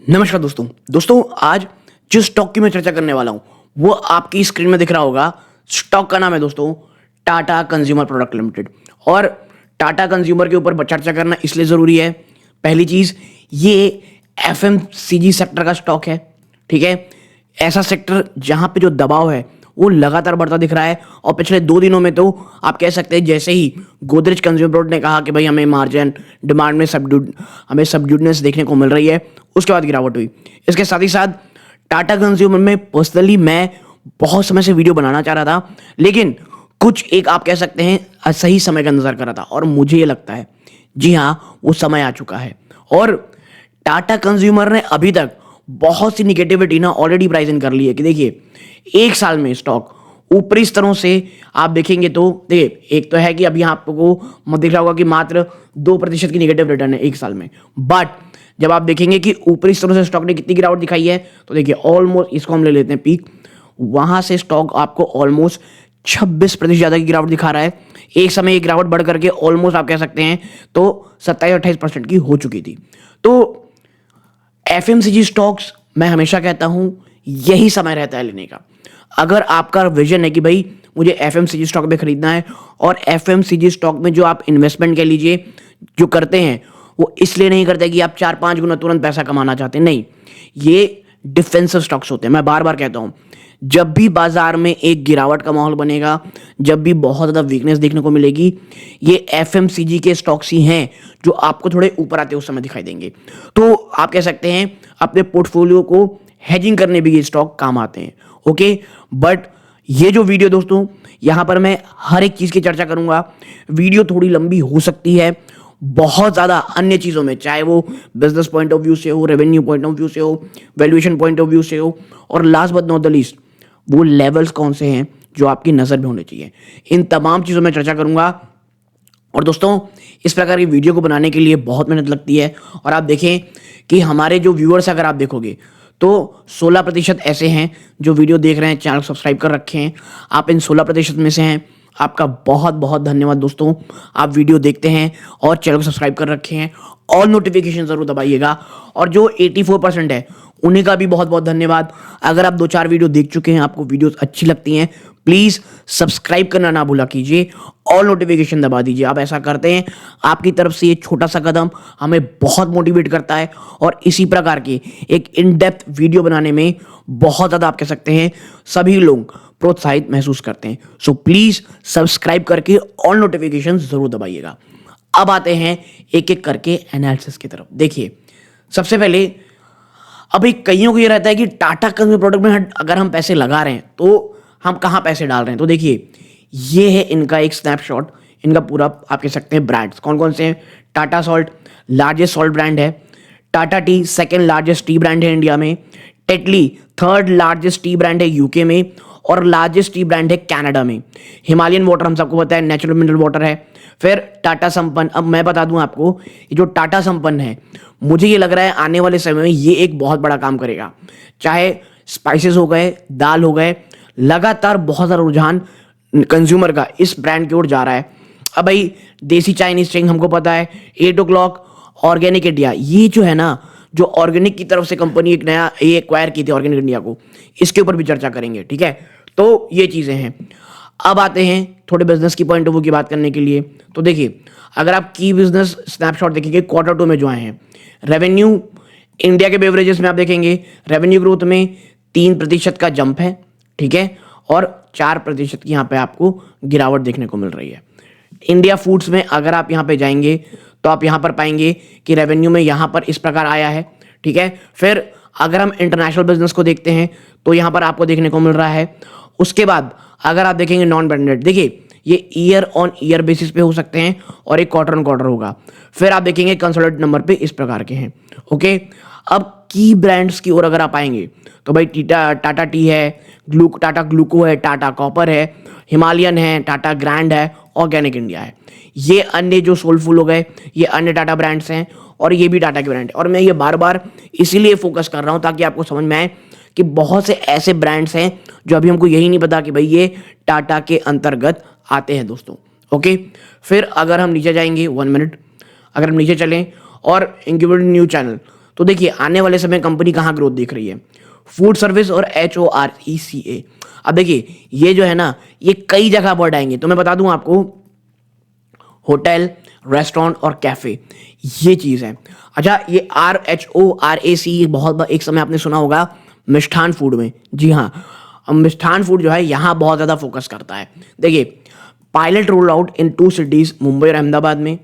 नमस्कार दोस्तों आज जिस स्टॉक की मैं चर्चा करने वाला हूं वो आपकी स्क्रीन में दिख रहा होगा। स्टॉक का नाम है दोस्तों टाटा कंज्यूमर प्रोडक्ट लिमिटेड। और टाटा कंज्यूमर के ऊपर चर्चा करना इसलिए ज़रूरी है, पहली चीज़ ये एफएमसीजी सेक्टर का स्टॉक है, ठीक है। ऐसा सेक्टर जहां पे जो दबाव है वो लगातार बढ़ता दिख रहा है। और पिछले 2 दिनों में तो आप कह सकते हैं जैसे ही गोदरेज कंज्यूमर प्रोडक्ट ने कहा कि भाई हमें मार्जिन डिमांड में सबड्यूडनेस देखने को मिल रही है, उसके बाद गिरावट हुई। इसके साथ ही साथ टाटा कंज्यूमर में पर्सनली मैं बहुत समय से वीडियो बनाना चाह रहा था, लेकिन कुछ एक आप कह सकते हैं सही समय का इंतजार कर रहा था। और मुझे ये लगता है जी हाँ वो समय आ चुका है। और टाटा कंज्यूमर ने अभी तक बहुत सी निगेटिविटी ना ऑलरेडी प्राइस इन कर ली है कि देखिए एक साल में स्टॉक ऊपरी स्तरों से आप देखेंगे तो देखिए एक तो है कि अभी आपको दिख रहा होगा कि मात्र 2% की निगेटिव रिटर्न है एक साल में। बट जब आप देखेंगे कि ऊपरी स्तरों से स्टॉक ने कितनी गिरावट दिखाई है तो देखिए ऑलमोस्ट, इसको हम ले लेते हैं पीक, वहां से स्टॉक आपको ऑलमोस्ट 26% ज़्यादा की गिरावट दिखा रहा है। एक समय ये गिरावट बढ़ करके ऑलमोस्ट आप कह सकते हैं तो 27-28% की हो चुकी थी। तो एफएमसीजी स्टॉक्स मैं हमेशा कहता हूं यही समय रहता है लेने का। अगर आपका विजन है कि भाई मुझे एफएमसीजी स्टॉक में खरीदना है, और एफएमसीजी स्टॉक में जो आप इन्वेस्टमेंट कह लीजिए जो करते हैं वो इसलिए नहीं करते कि आप 4-5 गुना तुरंत पैसा कमाना चाहते हैं, नहीं, ये डिफेंसिव स्टॉक्स होते हैं। मैं बार बार कहता हूं जब भी बाजार में एक गिरावट का माहौल बनेगा, जब भी बहुत ज़्यादा वीकनेस देखने को मिलेगी, ये एफएमसीजी के स्टॉक्स ही हैं जो आपको थोड़े ऊपर आते उस समय दिखाई देंगे। तो आप कह सकते हैं अपने पोर्टफोलियो को हेजिंग करने भी ये स्टॉक काम आते हैं, ओके। बट ये जो वीडियो दोस्तों यहां पर मैं हर एक चीज़ की चर्चा करूंगा। वीडियो थोड़ी लंबी हो सकती है बहुत ज़्यादा अन्य चीज़ों में, चाहे वो बिजनेस पॉइंट ऑफ व्यू से हो, रेवेन्यू पॉइंट ऑफ व्यू से हो, वैल्यूएशन पॉइंट ऑफ व्यू से हो, और last but not the least वो लेवल्स कौन से हैं जो आपकी नज़र में होने चाहिए। इन तमाम चीज़ों में चर्चा करूंगा। और दोस्तों इस प्रकार की वीडियो को बनाने के लिए बहुत मेहनत लगती है। और आप देखें कि हमारे जो व्यूअर्स अगर आप देखोगे तो 16% ऐसे हैं जो वीडियो देख रहे हैं, चैनल सब्सक्राइब कर रखे हैं। आप इन 16% में से हैं, आपका बहुत बहुत धन्यवाद दोस्तों। आप वीडियो देखते हैं और चैनल को सब्सक्राइब कर रखे हैं, ऑल नोटिफिकेशन ज़रूर दबाइएगा। और जो 84% है उन्हीं का भी बहुत बहुत धन्यवाद। अगर आप 2-4 वीडियो देख चुके हैं, आपको वीडियोस अच्छी लगती हैं, प्लीज़ सब्सक्राइब करना ना भूला कीजिए, ऑल नोटिफिकेशन दबा दीजिए। आप ऐसा करते हैं आपकी तरफ से ये छोटा सा कदम हमें बहुत मोटिवेट करता है, और इसी प्रकार के एक इन डेप्थ वीडियो बनाने में बहुत ज़्यादा आप कह सकते हैं सभी लोग प्रोत्साहित महसूस करते हैं। सो प्लीज़ सब्सक्राइब करके ऑल नोटिफिकेशन ज़रूर दबाइएगा। अब आते हैं एक एक करके एनालिसिस की तरफ। देखिए सबसे पहले अभी कईयों को ये रहता है कि टाटा कंज्यूमर प्रोडक्ट में अगर हम पैसे लगा रहे हैं तो हम कहाँ पैसे डाल रहे हैं। तो देखिए ये है इनका एक स्नैपशॉट, इनका पूरा आप कह सकते हैं ब्रांड्स कौन कौन से हैं। Tata salt largest salt brand है, Tata tea second largest tea brand है इंडिया में, Tetley third largest tea brand है यूके में, और लार्जेस्ट टी ब्रांड है कनाडा में। हिमालयन वाटर हम सबको पता है नेचुरल मिनरल वाटर है। फिर टाटा संपन्न, अब मैं बता दूं आपको ये जो टाटा संपन्न है, मुझे ये लग रहा है आने वाले समय में ये एक बहुत बड़ा काम करेगा। चाहे स्पाइसेस हो गए, दाल हो गए, लगातार बहुत ज़्यादा रुझान कंज्यूमर का इस ब्रांड की ओर जा रहा है। अब भाई देसी चाइनीज स्ट्रिंग हमको पता है, 8 o'clock, ऑर्गेनिक इंडिया, ये जो है ना जो ऑर्गेनिक की तरफ से कंपनी एक नया ये एक्वायर की थी ऑर्गेनिक इंडिया को, इसके ऊपर भी चर्चा करेंगे, ठीक है। तो ये चीज़ें हैं। अब आते हैं थोड़े बिजनेस की पॉइंट ऑफ व्यू की बात करने के लिए। तो देखिए अगर आप की बिजनेस स्नैपशॉट देखेंगे Q2 में जो आए हैं, रेवेन्यू इंडिया के बेवरेजेस में आप देखेंगे रेवेन्यू ग्रोथ में 3% का जंप है, ठीक है, और 4% की यहाँ पे आपको गिरावट देखने को मिल रही है। इंडिया फूड्स में अगर आप यहाँ पे जाएंगे तो आप यहाँ पर पाएंगे कि रेवेन्यू में यहाँ पर इस प्रकार आया है, ठीक है। फिर अगर हम इंटरनेशनल बिजनेस को देखते हैं तो यहाँ पर आपको देखने को मिल रहा है। उसके बाद अगर आप देखेंगे नॉन ब्रांडेड, देखिए ये ईयर ऑन ईयर बेसिस पे हो सकते हैं और एक क्वार्टर ऑन क्वार्टर होगा। फिर आप देखेंगे कंसोलिडेटेड नंबर पे इस प्रकार के हैं, ओके। अब की ब्रांड्स की ओर अगर आप आएंगे तो भाई टाटा टी है, टाटा ग्लूको है, टाटा कॉपर है, हिमालयन है, टाटा ग्रैंड है, ऑर्गेनिक इंडिया है। ये अन्य जो सोलफुल हो गए ये अन्य टाटा ब्रांड्स हैं, और ये भी टाटा के ब्रांड है। और मैं ये बार बार इसीलिए फोकस कर रहा हूँ ताकि आपको समझ में आए कि बहुत से ऐसे ब्रांड्स हैं जो अभी हमको यही नहीं पता कि भाई ये टाटा के अंतर्गत आते हैं दोस्तों, ओके। फिर अगर हम नीचे जाएंगे 1 मिनट, अगर हम नीचे चलें और इंक्यूबेटेड न्यू चैनल, तो देखिए आने वाले समय कंपनी कहाँ ग्रोथ देख रही है, फूड सर्विस और HORECA। अब देखिए ये जो है ना, ये कई जगह वर्ड आएंगे, तो मैं बता दूं आपको, होटल, रेस्टोरेंट और कैफे, ये चीज है। अच्छा, ये RHORAC बहुत एक समय आपने सुना होगा मिष्ठान फूड में। जी हाँ, मिष्ठान फूड जो है यहाँ बहुत ज्यादा फोकस करता है। देखिए pilot roll out in 2 cities, Mumbai और अहमदाबाद में।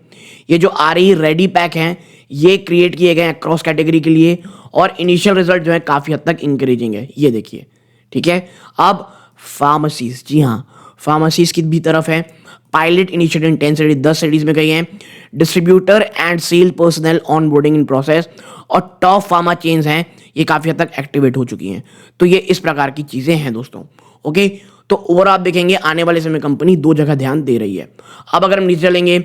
ये जो RE रेडी पैक हैं, ये क्रिएट किए गए हैं क्रॉस कैटेगरी के लिए, और इनिशियल रिजल्ट जो है काफी हद तक इंकरेजिंग है, ये देखिए। ठीक है, अब फार्मेसीज, जी हाँ फार्मेसीज की भी तरफ है। Pilot initiative in 10 cities, 10 cities में गई हैं। Distributor and sale personnel onboarding in process, और टॉप फार्मा चेन्स हैं, ये काफी हद तक एक्टिवेट हो चुकी हैं। तो ये इस प्रकार की चीजें हैं दोस्तों। ओके, तो ओवरऑल आप देखेंगे आने वाले समय कंपनी 2 जगह ध्यान दे रही है। अब अगर हम नीचे चलेंगे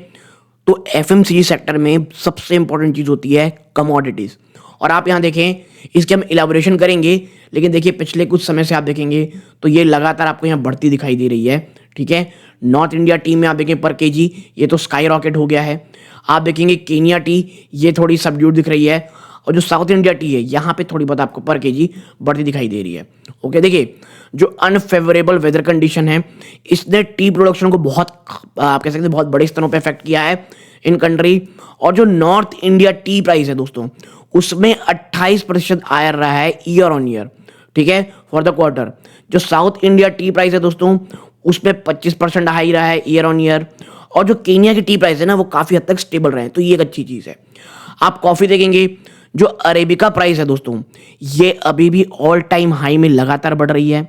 तो FMCG सेक्टर में सबसे इंपॉर्टेंट चीज होती है कमोडिटीज, और आप यहां देखें, इसके हम इलाबोरेशन करेंगे, लेकिन देखिए पिछले कुछ समय से आप देखेंगे तो ये लगातार आपको यहां बढ़ती दिखाई दे रही है। ठीक है, नॉर्थ इंडिया टी में आप देखें पर केजी ये तो स्काई रॉकेट हो गया है। आप देखेंगे केनिया टी, ये थोड़ी सबड्यूड दिख रही है, और जो साउथ इंडिया टी है यहाँ पे थोड़ी बहुत आपको पर केजी बढ़ती दिखाई दे रही है। ओके, देखिए जो अनफेवरेबल वेदर कंडीशन है, इसने टी प्रोडक्शन को बहुत, आप कह सकते हैं बहुत बड़े स्तरों पे इफेक्ट किया है इन कंट्री। और जो नॉर्थ इंडिया टी प्राइस है दोस्तों, उसमें 28% आया रहा है ईयर ऑन ईयर। ठीक है, फॉर द क्वार्टर। जो साउथ इंडिया टी प्राइस है दोस्तों, उसमें 25% हाई रहा है ईयर ऑन ईयर, और जो केनिया की टी प्राइस है ना, वो काफी हद तक स्टेबल रहे, तो ये एक अच्छी चीज है। आप कॉफी देखेंगे, जो अरेबिका प्राइस है दोस्तों, ये अभी भी ऑल टाइम हाई में लगातार बढ़ रही है।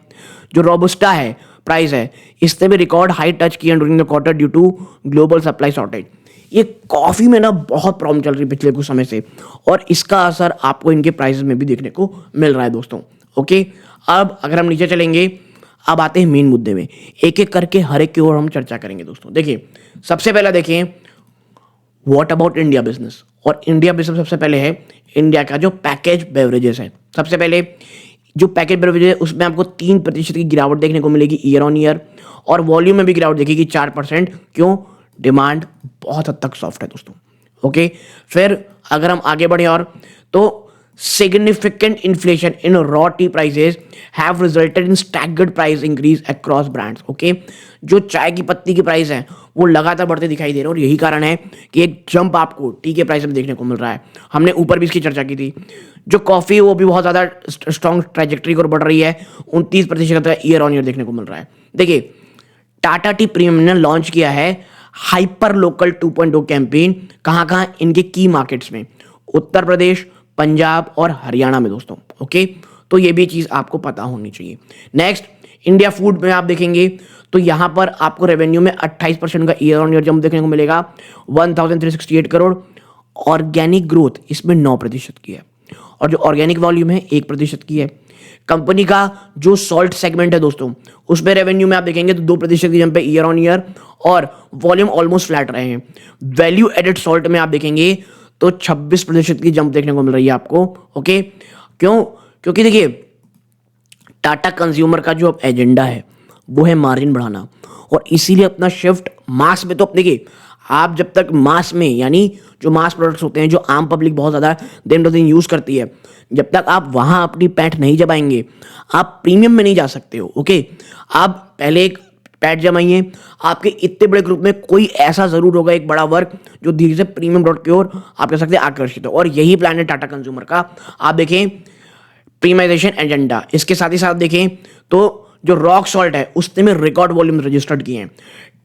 जो रोबस्टा है प्राइस है, इसने भी रिकॉर्ड हाई टच किया during the quarter due to global supply shortage. ये कॉफी में ना बहुत प्रॉब्लम चल रही है पिछले कुछ समय से, और इसका असर आपको इनके प्राइसेस में भी देखने को मिल रहा है दोस्तों। ओके, अब अगर हम नीचे चलेंगे, अब आते हैं मेन मुद्दे में, एक एक करके हर एक की ओर हम चर्चा करेंगे दोस्तों। देखिए सबसे पहला देखें, व्हाट अबाउट इंडिया बिजनेस। और इंडिया बिजनेस सबसे पहले है इंडिया का जो पैकेज बेवरेजेस है। सबसे पहले जो पैकेज बेवरेजेस है, उसमें आपको 3% की गिरावट देखने को मिलेगी ईयर ऑन ईयर, और वॉल्यूम में भी गिरावट देखेगी 4%। क्यों? डिमांड बहुत हद तक सॉफ्ट है दोस्तों। ओके, फिर अगर हम आगे बढ़े और, तो significant inflation in raw tea prices have resulted in staggered price increase across brands. Okay, जो चाय की पत्ती की प्राइस है वो लगातार बढ़ते दिखाई दे रहे हैं, और यही कारण है कि एक जंप आपको टी के प्राइस में देखने को मिल रहा है। हमने ऊपर भी इसकी चर्चा की थी। जो कॉफी वो भी बहुत ज्यादा स्ट्रॉन्ग ट्रैजेक्टरी को बढ़ रही है, 29% ईयर ऑन ईयर देखने को मिल रहा है। देखिए टाटा टी प्रीमियम ने लॉन्च किया है हाइपर लोकल 2.0 कैंपेन, कहां इनके की मार्केट्स में, उत्तर प्रदेश, पंजाब और हरियाणा में दोस्तों। ओके, तो ये भी चीज आपको पता होनी चाहिए। नेक्स्ट, इंडिया फूड में आप देखेंगे तो यहां पर आपको रेवेन्यू में 28% का ईयर ऑन ईयर जंप देखने को मिलेगा, 1368 करोड़। ऑर्गेनिक ग्रोथ इसमें 9% की है, और जो ऑर्गेनिक वॉल्यूम है 1% की है। कंपनी का जो सॉल्ट सेगमेंट है दोस्तों, उसमें रेवेन्यू में आप देखेंगे तो 2% की जंप है ईयर ऑन ईयर, और वॉल्यूम ऑलमोस्ट फ्लैट रहे हैं। वैल्यू एडेड सॉल्ट में आप देखेंगे तो 26% की जंप देखने को मिल रही है आपको। ओके, क्यों? क्योंकि देखिए टाटा कंज्यूमर का जो एजेंडा है वो है मार्जिन बढ़ाना, और इसीलिए अपना शिफ्ट मास में, तो देखिए आप जब तक मास में, यानी जो मास प्रोडक्ट्स होते हैं जो आम पब्लिक बहुत ज़्यादा दिन ब दिन यूज़ करती है, जब तक आप वहाँ अपनी पैठ नहीं जमाएंगे आप प्रीमियम में नहीं जा सकते हो। ओके, आप पहले एक पैठ जमाइए, आपके इतने बड़े ग्रुप में कोई ऐसा जरूर होगा एक बड़ा वर्ग जो धीरे से प्रीमियम प्रोडक्ट की ओर आप कह सकते हैं आकर्षित हो, और यही प्लान है टाटा कंज्यूमर का। आप देखें प्रीमियमाइजेशन एजेंडा, इसके साथ ही साथ देखें तो जो रॉक सॉल्ट है उसने में रिकॉर्ड वॉल्यूम रजिस्टर्ड किए हैं।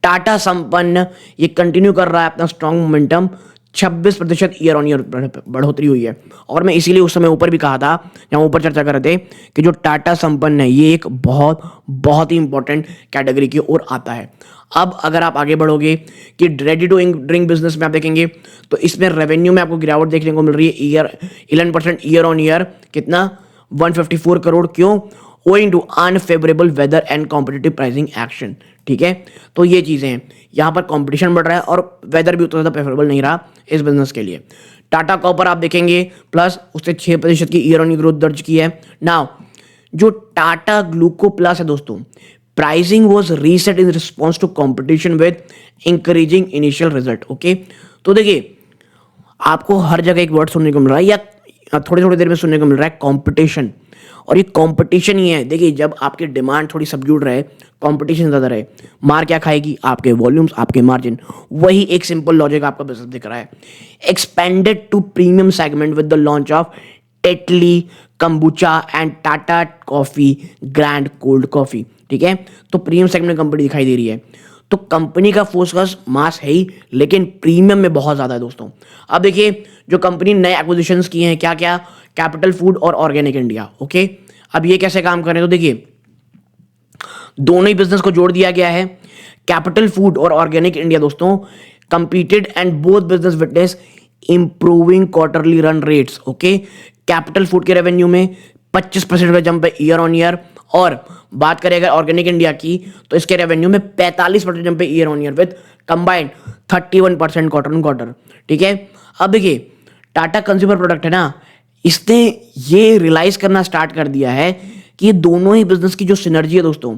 टाटा संपन्न ये कंटिन्यू कर रहा है अपना strong momentum, 26% year on year बढ़ोतरी हुई है। और मैं इसीलिए उस समय ऊपर भी कहा था, जहाँ ऊपर चर्चा कर रहे थे, कि जो टाटा संपन्न है ये एक बहुत बहुत ही इंपॉर्टेंट कैटेगरी की ओर आता है। अब अगर आप आगे बढ़ोगे कि रेडी टू ड्रिंक बिजनेस में आप देखेंगे तो इसमें रेवेन्यू में आपको गिरावट देखने को मिल रही है 11% ईयर ऑन ईयर, कितना 154 करोड़। क्यों? Owing to unfavourable weather and competitive pricing action. ठीक है, तो ये चीजें हैं, यहाँ पर कंपटीशन बढ़ रहा है और वेदर भी उतना ज़्यादा फेवरेबल नहीं रहा इस बिजनेस के लिए। टाटा कॉपर आप देखेंगे प्लस उससे 6% की ईयर ऑन ईयर ग्रोथ दर्ज की है। नाउ जो टाटा ग्लूको प्लस है दोस्तों, pricing was reset in response to competition with encouraging initial result. Okay, तो देखिए आपको हर जगह एक वर्ड सुनने को मिल रहा है, या थोड़ी थोड़ी देर में सुनने को मिल रहा है कंपटीशन। और ये कंपटीशन ही है, देखिए जब आपकी डिमांड थोड़ी सबड्यूड रहे, कंपटीशन ज़्यादा रहे, मार क्या खाएगी? आपके वॉल्यूम्स, आपके मार्जिन। वही एक सिंपल लॉजिक आपका बिजनेस दिख रहा है। Expanded to premium segment with the launch of Tetley, kombucha and Tata coffee grand cold coffee. ठीक है, तो प्रीमियम सेगमेंट में कंपनी दिखाई दे रही है। तो कंपनी का फोकस मास है ही, लेकिन प्रीमियम में बहुत ज्यादा है दोस्तों। अब देखिए जो कंपनी नए एक्विजिशंस किए हैं, क्या क्या? कैपिटल फूड और ऑर्गेनिक इंडिया। ओके, अब ये कैसे काम कर रहे हैं? तो देखिए दोनों ही बिजनेस को जोड़ दिया गया है। कैपिटल फूड और ऑर्गेनिक इंडिया दोस्तों competed and both business witness improving quarterly run rates. Okay, capital food के रेवेन्यू में 25% का जंप है ईयर ऑन ईयर, और बात करें अगर ऑर्गेनिक इंडिया की तो इसके रेवेन्यू में 45% जंप है year on year with combined 31% quarter on quarter. ठीक है, अब देखिए टाटा कंज्यूमर प्रोडक्ट है ना, इसने ये रियलाइज करना स्टार्ट कर दिया है कि ये दोनों ही बिजनेस की जो सिनर्जी है दोस्तों,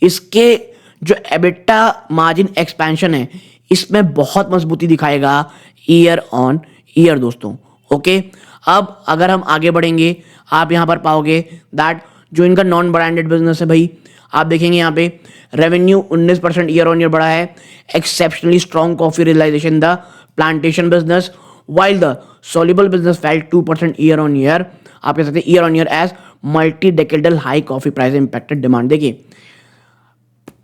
इसके जो एबिटा मार्जिन एक्सपेंशन है इसमें बहुत मजबूती दिखाएगा ईयर ऑन ईयर दोस्तों। ओके, अब अगर हम आगे बढ़ेंगे, आप यहां पर पाओगे दैट जो इनका नॉन ब्रांडेड बिजनेस है भाई, आप देखेंगे यहाँ पे रेवेन्यू 19% ईयर ऑन ईयर बढ़ा है। Exceptionally strong coffee realisation the plantation business, while the soluble business fell 2% year on year। आप कह सकते हैं year on year as multi decadal high coffee price impacted demand. देखिए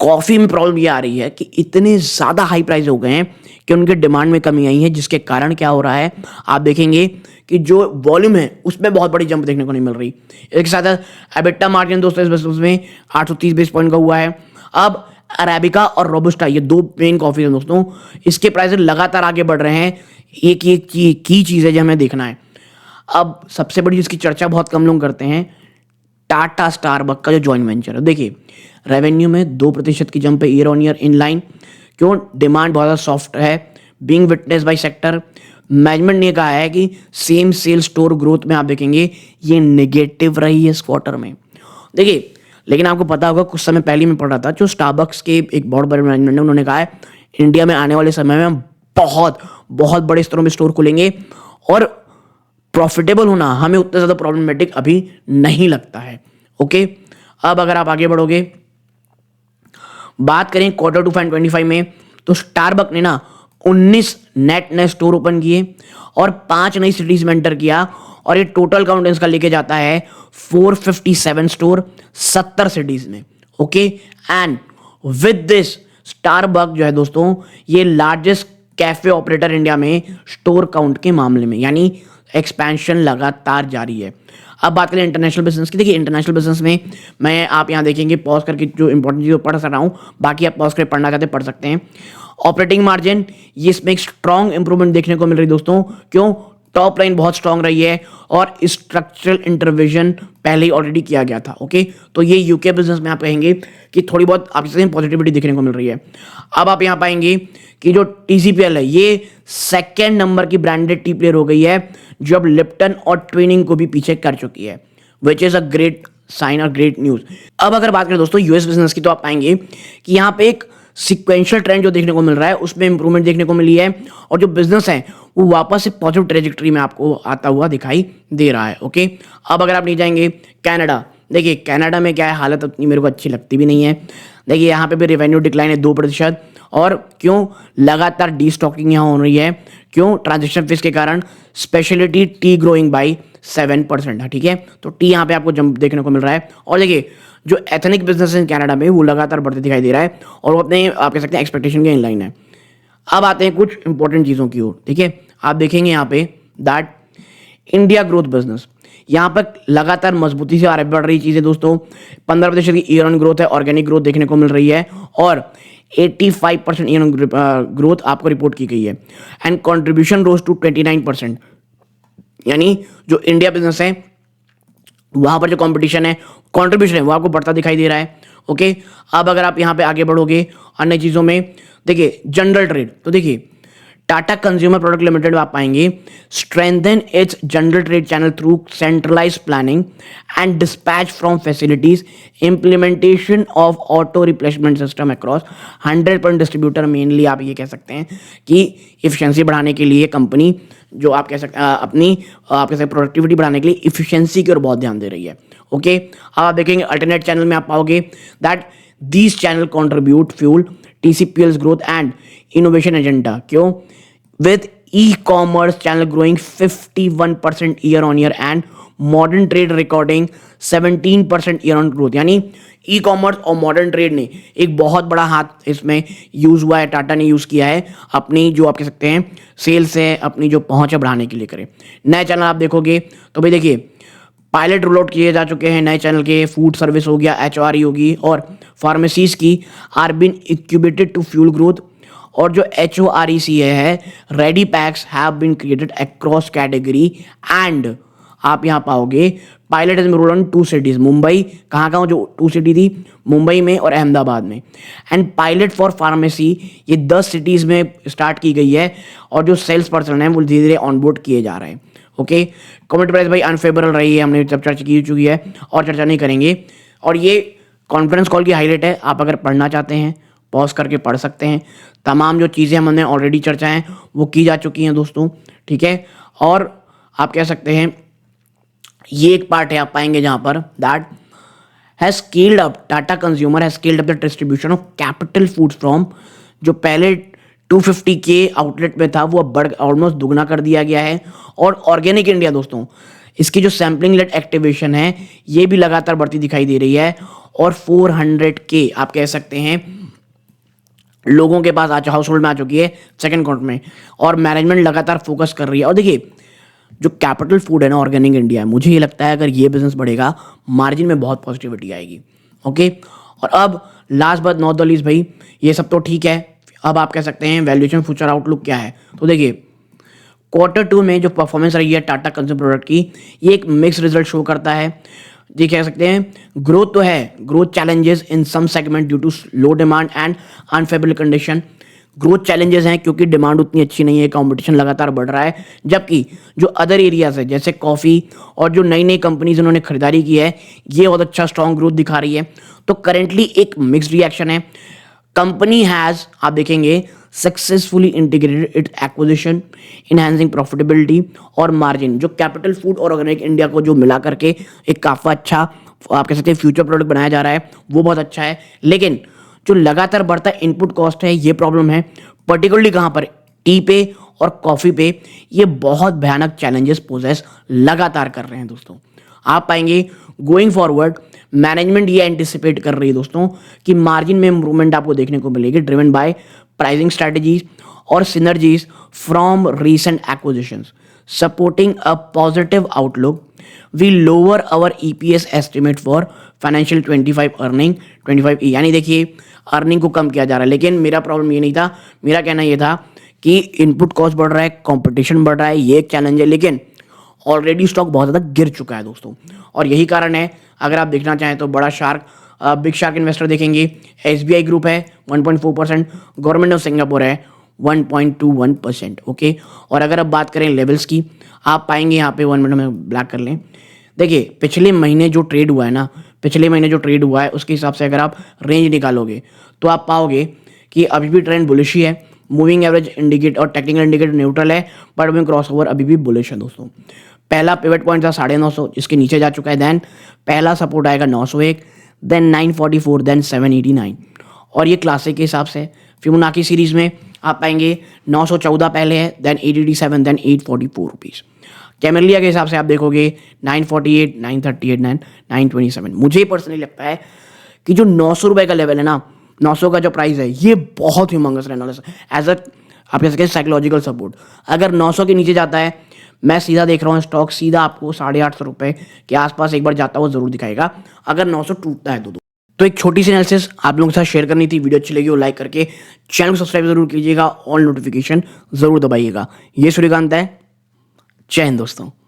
कॉफी में problem ये आ रही है कि इतने ज्यादा हाई प्राइस हो गए हैं कि उनके डिमांड में कमी आई है, जिसके कारण क्या हो रहा है आप देखेंगे कि जो वॉल्यूम है उसमें बहुत बड़ी जंप देखने को नहीं मिल रही। इसके साथ एबिटा मार्जिन दोस्तों इस बिजनेस में 830 बेस पॉइंट का हुआ है। अब अरेबिका और रोबस्टा ये दो मेन कॉफी हैं दोस्तों, इसके प्राइस लगातार आगे बढ़ रहे हैं। एक एक की चीज़ है जो हमें देखना है। अब सबसे बड़ी जिसकी चर्चा बहुत कम लोग करते हैं, टाटा स्टारबक का जो जॉइंट वेंचर है। देखिए रेवेन्यू में 2% की जंप है year on year in line. क्यों? डिमांड बहुत ज़्यादा सॉफ्ट है being witness by sector. Management ने कहा है कि सेम सेल स्टोर ग्रोथ में आप देखेंगे ये नेगेटिव रही है इस क्वार्टर में। देखिए लेकिन आपको पता होगा कुछ समय पहले मैं पढ़ रहा था, जो स्टारबक्स के एक बहुत बड़े मैनेजमेंट ने उन्होंने कहा है इंडिया में आने वाले समय में बहुत बहुत बड़े स्तरों में स्टोर खुलेंगे और प्रॉफिटेबल होना हमें उतना ज़्यादा प्रॉब्लमेटिक अभी नहीं लगता है। ओके, अब अगर आप आगे बढ़ोगे, बात करें क्वार्टर 2 2025 में, तो स्टारबक ने ना 19 नेट नए स्टोर ओपन किए और 5 नई सिटीज में एंटर किया, और ये टोटल काउंट इसका लेके जाता है 457 स्टोर 70 सिटीज में। Okay, and with this Starbuck जो है दोस्तों ये लार्जेस्ट कैफे ऑपरेटर इंडिया में स्टोर काउंट के मामले में, यानी एक्सपेंशन लगातार जारी है। अब बात करें इंटरनेशनल बिजनेस की। देखिए इंटरनेशनल बिजनेस में मैं आप यहाँ देखेंगे पॉज करके जो इंपॉर्टेंट चीज़ पढ़ रहा हूँ, बाकी आप पॉज करके पढ़ना चाहते पढ़ सकते हैं। ऑपरेटिंग मार्जिन ये इसमें एक स्ट्रॉन्ग इंप्रूवमेंट देखने को मिल रही दोस्तों। क्यों? टॉप लाइन बहुत स्ट्रॉन्ग रही है और स्ट्रक्चरल इंटरवेंशन पहले ही ऑलरेडी किया गया था। ओके, तो ये यूके बिजनेस में आप कहेंगे कि थोड़ी बहुत आप पॉजिटिविटी देखने को मिल रही है। अब आप यहाँ पाएंगे कि जो टीसीपीएल है ये सेकेंड नंबर की ब्रांडेड टी प्लेयर हो गई है, जो अब लिप्टन और ट्विनिंग को भी पीछे कर चुकी है, which is a great sign और ग्रेट न्यूज। अब अगर बात करें दोस्तों यूएस बिजनेस की, तो आप पाएंगे कि यहाँ पे एक सिक्वेंशियल ट्रेंड जो देखने को मिल रहा है उसमें इंप्रूवमेंट देखने को मिली है, और जो बिजनेस है वो वापस से पॉजिटिव ट्रेजेक्टरी में आपको आता हुआ दिखाई दे रहा है। ओके, अब अगर आप नहीं जाएंगे कनाडा, देखिए कनाडा में क्या है हालत उतनी मेरे को अच्छी लगती भी नहीं है। देखिए यहाँ पे भी रेवेन्यू डिक्लाइन है 2%, और क्यों? लगातार डी स्टॉकिंग यहाँ हो रही है। क्यों? ट्रांजेक्शन फीस के कारण। स्पेशलिटी टी ग्रोइंग बाई 7% है। ठीक है, तो टी यहाँ पे आपको जंप देखने को मिल रहा है। और देखिए जो एथनिक बिजनेस है कनाडा में वो लगातार बढ़ते दिखाई दे रहा है, और वो अपने आप कह सकते हैं एक्सपेक्टेशन के इन लाइन है। अब आते हैं कुछ इंपॉर्टेंट चीज़ों की ओर। ठीक है, आप देखेंगे यहाँ पे दैट इंडिया ग्रोथ बिजनेस यहाँ पर लगातार मजबूती से आगे बढ़ रही चीज़ है दोस्तों। 15% की ईयर ऑन ग्रोथ है, ऑर्गेनिक ग्रोथ देखने को मिल रही है, और 85% ईयर ऑन ग्रोथ आपको रिपोर्ट की गई है, एंड कॉन्ट्रीब्यूशन रोज टू 29%। यानी जो इंडिया बिजनेस है वहां पर जो कंपटीशन है, कंट्रीब्यूशन है वो आपको बढ़ता दिखाई दे रहा है। ओके, अब अगर आप यहाँ पे आगे बढ़ोगे अन्य चीज़ों में, देखिए जनरल ट्रेड, तो देखिए टाटा कंज्यूमर प्रोडक्ट लिमिटेड आप पाएंगे strengthen its general trade channel through centralise planning and dispatch from facilities, implementation of auto replacement system across 100% distributor. Mainly आप ये कह सकते हैं कि इफिशियंसी बढ़ाने के लिए कंपनी जो आप कह सकते हैं अपनी आप कह सकते प्रोडक्टिविटी बढ़ाने के लिए इफिशियंसी की ओर बहुत ध्यान दे रही है। ओके, अब आप देखेंगे अल्टरनेट चैनल में आप पाओगे that these channel contribute fuel TCPL's growth and innovation agenda। क्यों? With e-commerce channel growing 51% year on year and modern trade recording 17% year on growth। यानी ई कॉमर्स और मॉडर्न ट्रेड ने एक बहुत बड़ा हाथ इसमें यूज़ हुआ है, टाटा ने यूज़ किया है अपनी जो आप कह सकते हैं सेल्स है, अपनी जो पहुंच है बढ़ाने के लिए करें। नए चैनल आप देखोगे तो भाई देखिए पायलट रोल आउट किए जा चुके हैं नए चैनल के, फूड सर्विस हो गया, HRE होगी और फार्मेसीज की are been incubated to fuel growth. और जो HOREC है ready packs have been created across category and आप यहाँ पाओगे pilot is roll on 2 cities, Mumbai कहाँ जो 2 सिटी थी, मुंबई में और अहमदाबाद में। एंड पायलट फॉर फार्मेसी ये 10 सिटीज़ में स्टार्ट की गई है और जो सेल्स पर्सन है वो धीरे धीरे ऑनबोर्ड किए जा रहे हैं। ओके, कमेंट प्राइस भाई अनफेवरेबल रही है, हमने जब चर्चा की चुकी है और चर्चा नहीं करेंगे। और ये कॉन्फ्रेंस कॉल की हाईलाइट है, आप अगर पढ़ना चाहते हैं पॉज करके पढ़ सकते हैं। तमाम जो चीज़ें हमने ऑलरेडी चर्चा हैं वो की जा चुकी हैं दोस्तों, ठीक है। और आप कह सकते हैं ये एक पार्ट है आप पाएंगे जहाँ पर that has scaled up, Tata consumer has scaled up the distribution of capital foods from जो पहले 250 के आउटलेट में था वो अब बढ़ ऑलमोस्ट दुगना कर दिया गया है। और ऑर्गेनिक इंडिया दोस्तों इसकी जो सैम्पलिंग लेट एक्टिवेशन है ये भी लगातार बढ़ती दिखाई दे रही है और 400 के आप कह सकते हैं लोगों के पास आज हाउस होल्ड में आ चुकी है सेकंड काउंट में, और मैनेजमेंट लगातार फोकस कर रही है। और देखिए जो कैपिटल फूड है ना ऑर्गेनिक इंडिया है, मुझे ये लगता है अगर ये बिजनेस बढ़ेगा मार्जिन में बहुत पॉजिटिविटी आएगी। ओके, और अब last but not the least भाई ये सब तो ठीक है, अब आप कह सकते हैं वैल्यूएशन फ्यूचर आउटलुक क्या है। तो देखिए Q2 में जो परफॉर्मेंस रही है टाटा कंज्यूमर प्रोडक्ट की ये एक मिक्स रिजल्ट शो करता है। ये कह सकते हैं ग्रोथ तो है, growth challenges in some segment due to low demand and unfavourable condition. Growth challenges हैं क्योंकि डिमांड उतनी अच्छी नहीं है, कंपटीशन लगातार बढ़ रहा है, जबकि जो अदर एरियाज है जैसे कॉफ़ी और जो नई नई कंपनीज उन्होंने खरीदारी की है ये बहुत अच्छा स्ट्रॉन्ग ग्रोथ दिखा रही है। तो करेंटली एक मिक्स्ड रिएक्शन है। कंपनी हैज़ आप देखेंगे successfully integrated its acquisition enhancing profitability और मार्जिन। जो कैपिटल फूड और ऑर्गेनिक इंडिया को जो मिला करके एक काफ़ी अच्छा आप कह सकते हैं फ्यूचर प्रोडक्ट बनाया जा रहा है वो बहुत अच्छा है। लेकिन जो लगातार बढ़ता इनपुट कॉस्ट है ये प्रॉब्लम है, पर्टिकुलरली कहाँ पर, टी पे और कॉफ़ी पे ये बहुत भयानक चैलेंजेस पोजेस लगातार कर रहे हैं दोस्तों। आप पाएंगे गोइंग फॉरवर्ड मैनेजमेंट ये एंटिसिपेट कर रही है दोस्तों कि मार्जिन में इंप्रूवमेंट आपको देखने को मिलेगी ड्रिवन बाय प्राइसिंग स्ट्रैटेजीज और synergies from recent acquisitions supporting a positive outlook. We lower our EPS estimate for financial 25 earning 25 यानी देखिए अर्निंग को कम किया जा रहा है। लेकिन मेरा प्रॉब्लम ये नहीं था, मेरा कहना ये था कि इनपुट कॉस्ट बढ़ रहा है, कंपटीशन बढ़ रहा है, ये एक चैलेंज है, लेकिन ऑलरेडी स्टॉक बहुत ज़्यादा गिर चुका है दोस्तों। और यही कारण है अगर आप देखना चाहें तो बड़ा शार्क बिग शार्क इन्वेस्टर देखेंगे SBI ग्रुप है 1.4%, गवर्नमेंट ऑफ सिंगापुर है 1.21%। ओके, और अगर अब बात करें लेवल्स की आप पाएंगे यहाँ पे 1 मिनट में ब्लैक कर लें। देखिए पिछले महीने जो ट्रेड हुआ है ना, पिछले महीने जो ट्रेड हुआ है उसके हिसाब से अगर आप रेंज निकालोगे तो आप पाओगे कि अभी भी ट्रेंड बुलिश ही है। मूविंग एवरेज इंडिकेटर और टेक्निकल इंडिकेटर न्यूट्रल है, बट में क्रॉसओवर अभी भी बुलिश है दोस्तों। पहला पिवट पॉइंट था 950 जिसके नीचे जा चुका है, देन पहला सपोर्ट आएगा 901, देन 944, देन 789। और ये क्लासिक के हिसाब से फिबोनाची सीरीज में आप पाएंगे 914 पहले है, देन 887, देन 844 रुपीज़। कैमेलिया के हिसाब से आप देखोगे 948, 938, 927। मुझे पर्सनली लगता है कि जो 900 रुपये का लेवल है ना, 900 का जो प्राइस है ये बहुत ही मंगस रहने वाला है एज अ आप कह सकते हैं साइकोलॉजिकल सपोर्ट। अगर 900 के नीचे जाता है मैं सीधा देख रहा हूँ स्टॉक सीधा आपको 850 रुपये के आसपास एक बार जाता हुआ जरूर दिखाएगा अगर 900 टूटता है तो एक छोटी सी एनालिसिस आप लोगों के साथ शेयर करनी थी। वीडियो अच्छी लगी हो लाइक करके चैनल को सब्सक्राइब जरूर कीजिएगा, ऑल नोटिफिकेशन जरूर दबाइएगा। ये सूर्यकांत है, जय हिंद दोस्तों।